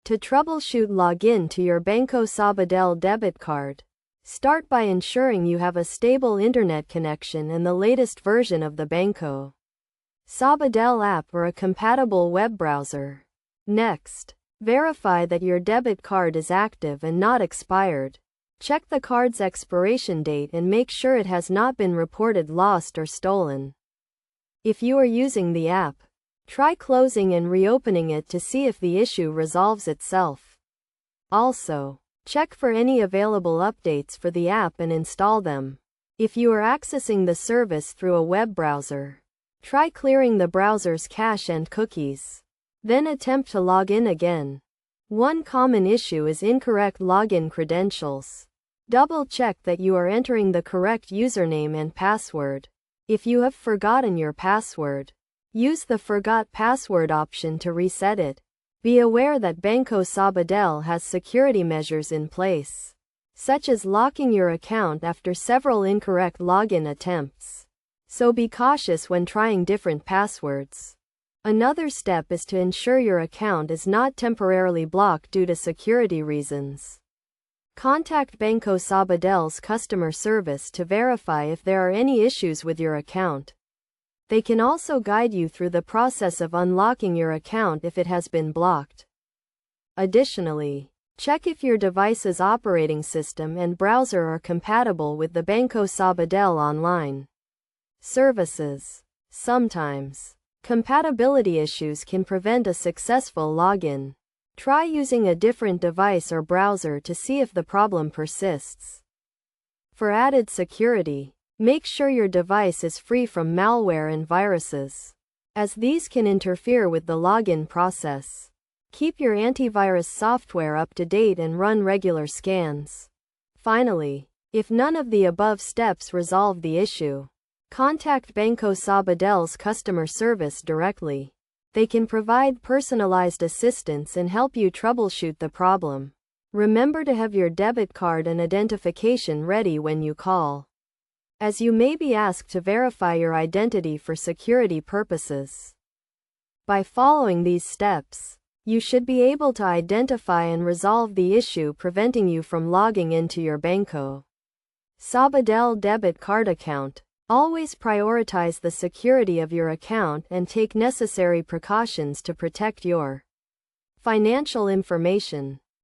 To troubleshoot, log in to your Banco Sabadell debit card. Start by ensuring you have a stable internet connection and the latest version of the Banco Sabadell app or a compatible web browser. Next, verify that your debit card is active and not expired. Check the card's expiration date and make sure it has not been reported lost or stolen. If you are using the app, try closing and reopening it to see if the issue resolves itself. Also, check for any available updates for the app and install them. If you are accessing the service through a web browser, try clearing the browser's cache and cookies. Then attempt to log in again. One common issue is incorrect login credentials. Double-check that you are entering the correct username and password. If you have forgotten your password, use the Forgot Password option to reset it. Be aware that Banco Sabadell has security measures in place, such as locking your account after several incorrect login attempts. So be cautious when trying different passwords. Another step is to ensure your account is not temporarily blocked due to security reasons. Contact Banco Sabadell's customer service to verify if there are any issues with your account. They can also guide you through the process of unlocking your account if it has been blocked. Additionally, check if your device's operating system and browser are compatible with the Banco Sabadell online services. Sometimes, compatibility issues can prevent a successful login. Try using a different device or browser to see if the problem persists. For added security, make sure your device is free from malware and viruses, as these can interfere with the login process. Keep your antivirus software up to date and run regular scans. Finally, if none of the above steps resolve the issue, contact Banco Sabadell's customer service directly. They can provide personalized assistance and help you troubleshoot the problem. Remember to have your debit card and identification ready when you call, as you may be asked to verify your identity for security purposes. By following these steps, you should be able to identify and resolve the issue preventing you from logging into your Banco Sabadell debit card account. Always prioritize the security of your account and take necessary precautions to protect your financial information.